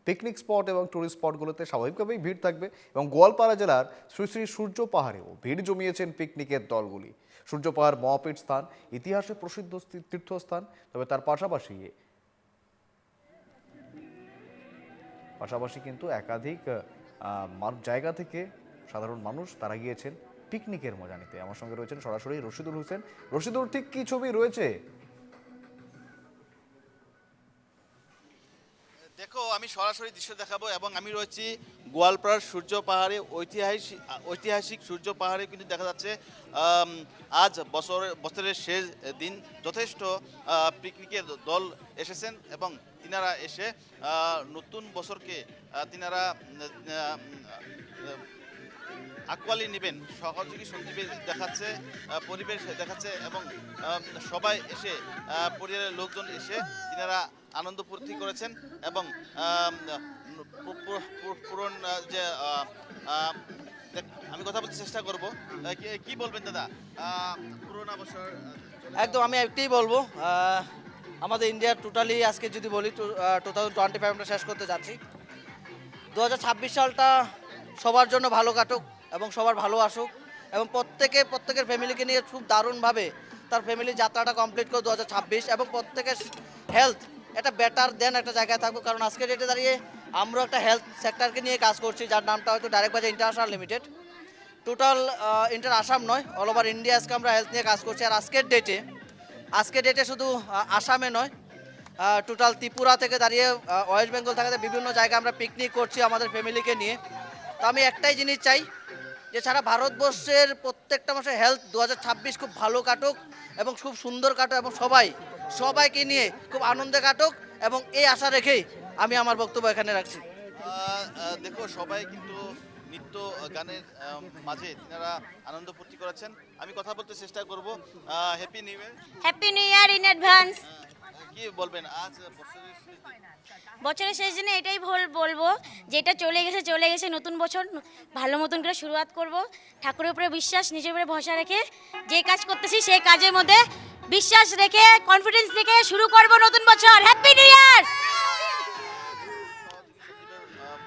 Picnic spot এবং tourist স্পটগুলোতে স্বাভাবিকভাবেই ভিড় থাকবে এবং গোয়ালপাড়া জেলার শ্রী শ্রী সূর্য পাহাড়েও ভিড় জমিয়েছেন পিকনিকের দলগুলি। সূর্য পাহাড় মহাপীঠ স্থান, ইতিহাসে প্রসিদ্ধ তীর্থস্থান, তবে তার পাশাপাশি কিন্তু একাধিক জায়গা থেকে সাধারণ মানুষ তারা গিয়েছেন পিকনিকের মজা নিতে। আমার সঙ্গে রয়েছেন সরাসরি রশিদুল হোসেন। রশিদুল, ঠিক কি ছবি রয়েছে? দেখো, আমি সরাসরি দৃশ্য দেখাবো এবং আমি রয়েছি গোয়ালপাড়ার সূর্য পাহাড়ে। ঐতিহাসিক সূর্য পাহাড়ে কিন্তু দেখা যাচ্ছে আজ বছরের শেষ দিন যথেষ্ট পিকনিকের দল এসেছেন এবং তিনারা এসে নতুন বছরকে তিনারা আকোয়ালি নেবেন, সহযোগী সঞ্জীবী দেখাচ্ছে, পরিবেশ দেখাচ্ছে এবং সবাই এসে পরিবারের লোকজন এসে তিনারা আনন্দ ফুর্তি করেছেন এবং পুরন যে আমি কথা বলতে চেষ্টা করব। কি বলবেন দাদা, পুরোনো বছর? একদম, আমি একটাই বলবো, আমাদের ইন্ডিয়ার টোটালি আজকে যদি বলি 2025 আমরা শেষ করতে যাচ্ছি। 2026 সালটা সবার জন্য ভালো কাটুক এবং সবার ভালো আসুক এবং প্রত্যেকের ফ্যামিলিকে নিয়ে খুব দারুণভাবে তার ফ্যামিলির যাত্রাটা কমপ্লিট করে 2026 এবং প্রত্যেকের হেলথ একটা বেটার দেন একটা জায়গায় থাকবো। কারণ আজকের ডেটে দাঁড়িয়ে আমরা একটা হেলথ সেক্টরকে নিয়ে কাজ করছি, যার নামটা হয়তো ডাইরেক্ট বাজার international limited. Total inter Assam নয়, অল ওভার ইন্ডিয়া আজকে আমরা হেলথ নিয়ে কাজ করছি। আর আজকের ডেটে শুধু আসামে নয়, টোটাল ত্রিপুরা থেকে দাঁড়িয়ে ওয়েস্ট বেঙ্গল থেকে বিভিন্ন জায়গায় আমরা পিকনিক করছি আমাদের ফ্যামিলিকে নিয়ে। তো আমি একটাই জিনিস চাই যে সারা ভারতবর্ষের প্রত্যেকটা মাসে হেলথ 2026 খুব ভালো কাটুক এবং খুব সুন্দর কাটুক এবং সবাইকে নিয়ে খুব আনন্দে কাটুক এবং এই আশা রেখেই আমি আমার বক্তব্য এখানে রাখছি। দেখো, সবাই কিন্তু নৃত্য গানের মাঝে তিনারা আনন্দ ফুর্তি করেছেন। আমি কথা বলতে চেষ্টা করব। Happy new year. Happy new year in advance. কি বলবেন আজ বছরের শেষ দিনে? এটাই বলবো, যেটা চলে গেছে, নতুন বছর ভালো মতন করে শুরুয়াত করব। ঠাকুরের উপরে বিশ্বাস, নিজের উপরে ভরসা রেখে যে কাজ করতেছি সেই কাজের মধ্যে বিশ্বাস রেখে কনফিডেন্স রেখে শুরু করব নতুন বছর। Happy new year.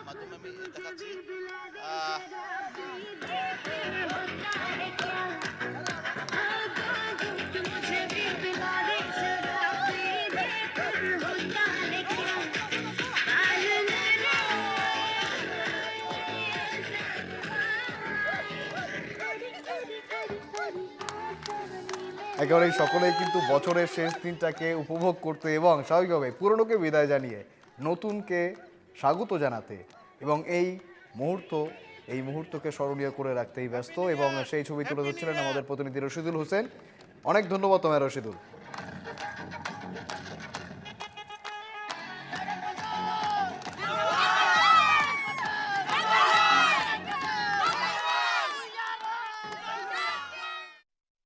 মাধ্যমে আমি দেখাচ্ছি একেবারেই সকলেই কিন্তু বছরের শেষ দিনটাকে উপভোগ করতে এবং স্বাভাবিকভাবে পুরনোকে বিদায় জানিয়ে নতুনকে স্বাগত জানাতে এবং এই মুহূর্তকে স্মরণীয় করে রাখতেই ব্যস্ত। এবং সেই ছবি তুলে ধরছিলেন আমাদের প্রতিনিধি রশিদুল হোসেন। অনেক ধন্যবাদ তোমায় রশিদুল।